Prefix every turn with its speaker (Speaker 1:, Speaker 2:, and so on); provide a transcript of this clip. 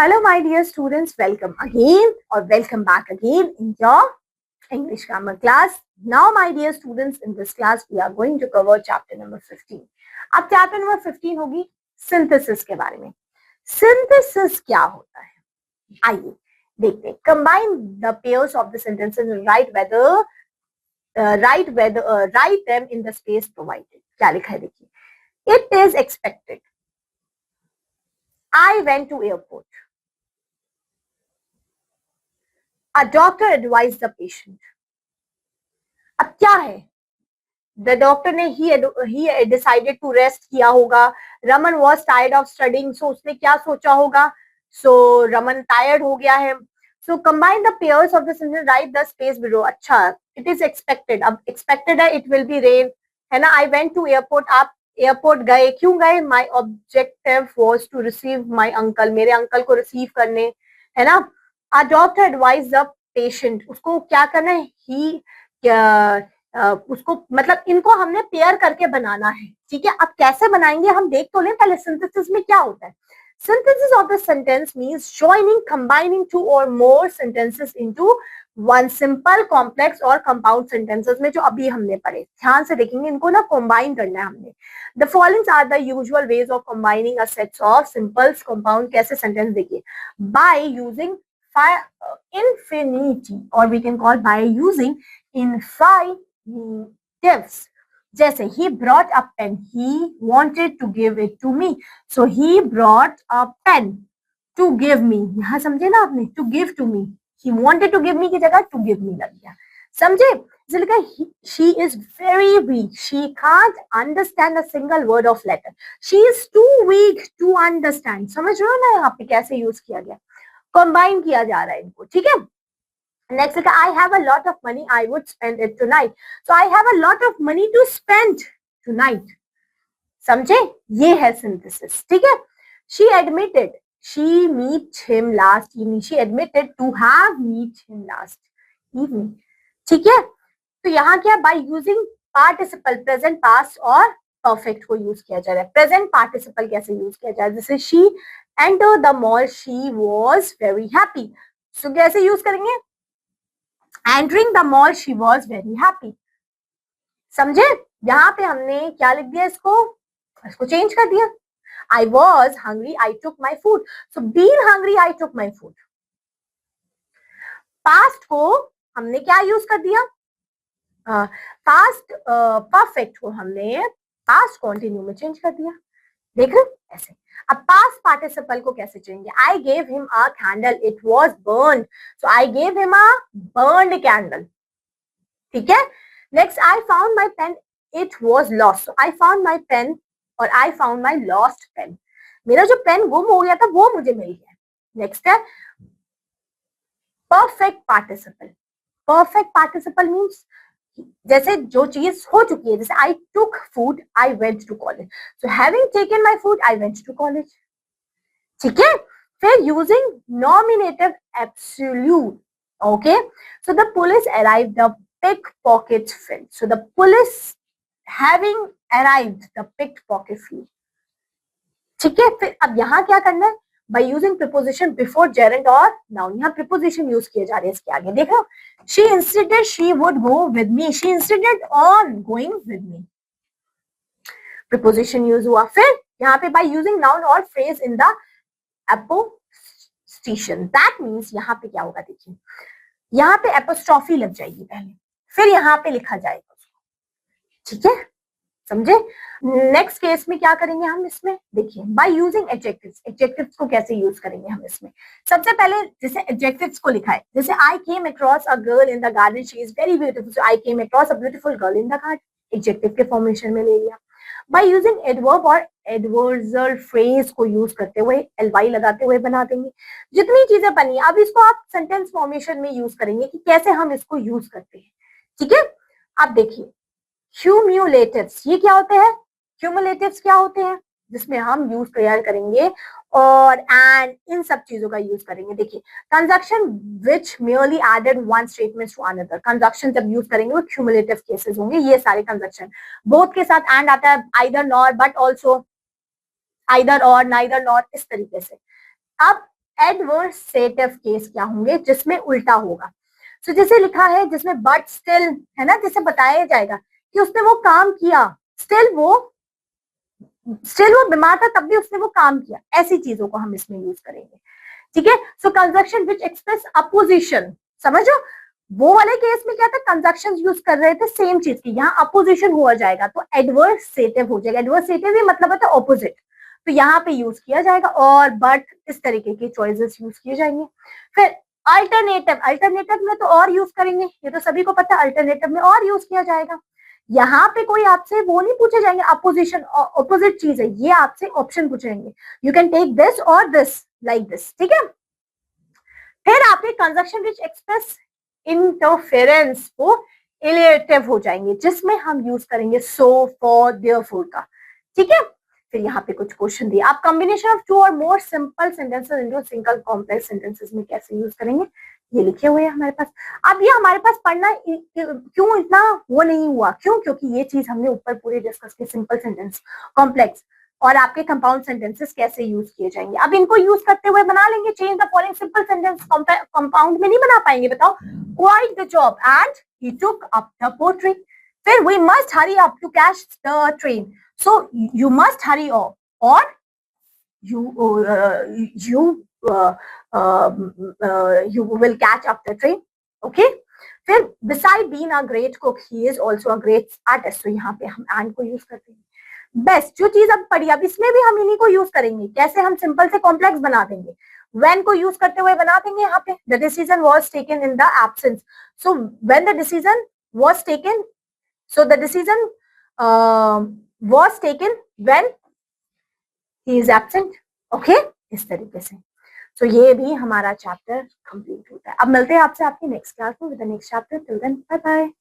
Speaker 1: Hello, my dear students. Welcome again or welcome back again in your English grammar class. Now, my dear students, in this class, we are going to cover chapter number 15. अब chapter number 15 होगी synthesis के बारे में. Synthesis क्या होता है? आइए देखते हैं. Combine the pairs of the sentences and write them in the space provided. क्या लिखा है देखिए. It is expected. I went to airport. A doctor advised the patient. अब क्या है? The doctor ने he decided to rest किया होगा. Raman was tired of studying, so उसने क्या सोचा होगा? So Raman tired हो गया है. So combine the pairs of the sentence, write the space below. अच्छा, it is expected. अब expected है, it will be rain, है ना? I went to airport. आप एयरपोर्ट गए, क्यों गए? My objective was to receive my uncle. मेरे अंकल को रिसीव करने, है ना? A doctor advised the patient. उसको क्या करना है? उसको मतलब इनको हमने पेयर करके बनाना है, ठीक है? अब कैसे बनाएंगे हम देख तो लें पहले. सिंथेसिस में क्या होता है? Synthesis of the sentence means joining, combining two or more sentences into one simple, complex or compound sentences में जो अभी हमने पढ़े. ध्यान से देखेंगे, इनको ना combine करना है हमने. The following are the usual ways of combining a set of simple, compound कैसे sentence देखिए. By using infinity or we can call by using infinitives. जैसे he brought a pen, he wanted to give it to me, so he brought a pen to give me. यहाँ समझे ना आपने, to give to me. He wanted to give me की जगह to give me लग गया, समझे? इसलिए लिखा she is very weak, she can't understand a single word of letter. She is too weak to understand. समझ रहे हो ना यहाँ पे कैसे यूज किया गया? कंबाइन किया जा रहा है इनको, ठीक है? Next, I have a lot of money. I would spend it tonight. So I have a lot of money to spend tonight. समझे? ये है synthesis, ठीक है? She admitted. She met him last evening. She admitted to have met him last evening. ठीक है? तो यहाँ क्या? By using participle, present, past और perfect को यूज किया जा रहा है. Present participle कैसे यूज किया जा रहा है? जैसे she entered the mall. She was very happy. So कैसे यूज करेंगे? Entering the mall, she was very happy. समझे? यहाँ पे हमने क्या लिख दिया? इसको चेंज कर दिया. I was hungry, I took my food. So being hungry, I took my food. Past को हमने क्या यूज कर दिया? Past perfect को हमने past continue में चेंज कर दिया. देख रहे ऐसे. अब past participle को कैसे चेंगे? I gave him a candle, it was burned. So I gave him a burned candle. ठीक है? Next, I found my pen, it was lost. So I found my pen और I found my lost pen. मेरा जो pen गुम हो गया था वो मुझे मिल गया. नेक्स्ट है perfect participle. Perfect participle means जैसे जो चीज हो चुकी है, जैसे I took food, I went to college. So having taken my food, I went to college. ठीक है? फिर using nominative absolute. Okay? So the police arrived, the pickpocket fled. So the police having arrived, the pickpocket fled. ठीक है? फिर अब यहाँ क्या करना है? By using preposition before gerund or noun. यहाँ preposition यूज किए जा रहे हैं इसके आगे. देखो, she insisted she would go with me. She insisted on going with me. Preposition use हुआ. फिर यहाँ पे by using noun or phrase in the apostration. That means यहाँ पे क्या होगा? देखिए, यहाँ पे apostrophe लग जाएगी पहले, फिर यहाँ पे लिखा जाएगा उसको. ठीक है? समझे? नेक्स्ट केस में क्या करेंगे हम इसमें? देखिए, बाय यूजिंग एडजेक्टिव्स. एडजेक्टिव्स को कैसे यूज करेंगे हम इसमें? सबसे पहले जैसे एडजेक्टिव्स को लिखा है, जैसे I came across a girl in the garden, she is very beautiful. So I came across a beautiful girl in the garden. Adjective के फॉर्मेशन में ले लिया. बाय यूजिंग एडवर्ब और एडवर्सल फ्रेज को यूज करते हुए, एलवाई लगाते हुए बना देंगे. जितनी चीजें बनी है, अब इसको आप सेंटेंस फॉर्मेशन में यूज करेंगे कि कैसे हम इसको यूज करते हैं. ठीक है? अब देखिए, क्यूमुलेटिव्स, ये क्या होते हैं? क्यूमुलेटिव्स क्या होते हैं? जिसमें हम यूज तैयार करेंगे और एंड इन सब चीजों का यूज करेंगे. देखिए, conjunction which merely added one statement to another. Conjunction जब यूज करेंगे वो क्यूमुलेटिव केसेस होंगे. ये सारे कंजक्शन, बोथ के साथ एंड आता है, either nor, but also, either और, नाइदर नॉट, इस तरीके से. अब एडवर्सेटिव केस क्या होंगे, जिसमें उल्टा होगा। सो जैसे लिखा है जिसमें बट स्टिल है ना, जैसे बताया जाएगा कि उसने वो काम किया, स्टिल वो बीमार था तब भी उसने वो काम किया, ऐसी चीजों को हम इसमें यूज करेंगे। ठीक है, सो कंजक्शन विच एक्सप्रेस अपोजिशन, समझो वो वाले केस में क्या था, कंजक्शन यूज कर रहे थे सेम चीज की, यहाँ अपोजिशन हुआ जाएगा तो एडवर्सेटिव हो जाएगा। एडवर्सेटिव ही मतलब होता है ऑपोजिट, तो यहाँ पे यूज किया जाएगा, और बट इस तरीके के चॉइसेस यूज किए जाएंगे। फिर अल्टरनेटिव, अल्टरनेटिव में तो और यूज करेंगे, ये तो सभी को पता है, अल्टरनेटिव में और यूज किया जाएगा। यहाँ पे कोई आपसे वो नहीं पूछे जाएंगे अपोजिशन, ऑपोजिट चीज है, ये आपसे ऑप्शन पूछेंगे, यू कैन टेक दिस और दिस, लाइक दिस, ठीक है। फिर आपके कंजक्शन विच एक्सप्रेस इंटरफेरेंस वो इलेटिव हो जाएंगे, जिसमें हम यूज करेंगे सो, फॉर, देयरफॉर का, ठीक है। फिर यहाँ पे कुछ क्वेश्चन दिए, आप कॉम्बिनेशन ऑफ टू और more simple sentences into single complex sentences में कैसे यूज करेंगे, ये लिखे हुए हैं हमारे पास। अब ये हमारे पास पढ़ना क्यों इतना वो नहीं हुआ, क्यों, क्योंकि ये चीज हमने ऊपर पूरे डिस्कस की, सिंपल सेंटेंस, कॉम्प्लेक्स और आपके कंपाउंड सेंटेंसेस कैसे यूज किए जाएंगे। अब इनको यूज करते हुए बना लेंगे, change the following simple sentence, compound में नहीं बना पाएंगे, बताओ। Quit the job and he took up the poetry. फिर we must hurry up to catch the train, so you must hurry up, or you will catch up the train, okay। फिर beside being a great cook he is also a great artist, तो यहाँ पे हम and को use करते हैं। Best जो चीज अब पढ़ी, अब इसमें भी हम इन्हीं को यूज करेंगे, कैसे हम सिंपल से कॉम्प्लेक्स बना देंगे, when को यूज करते हुए बना देंगे। यहाँ पे the decision was taken in the absence, so when the decision was taken, so the decision was taken when he is absent, okay, इस तरीके से। तो ये भी हमारा चैप्टर कंप्लीट होता है। अब मिलते हैं आपसे आपकी नेक्स्ट क्लास में with the next chapter. Till then bye bye.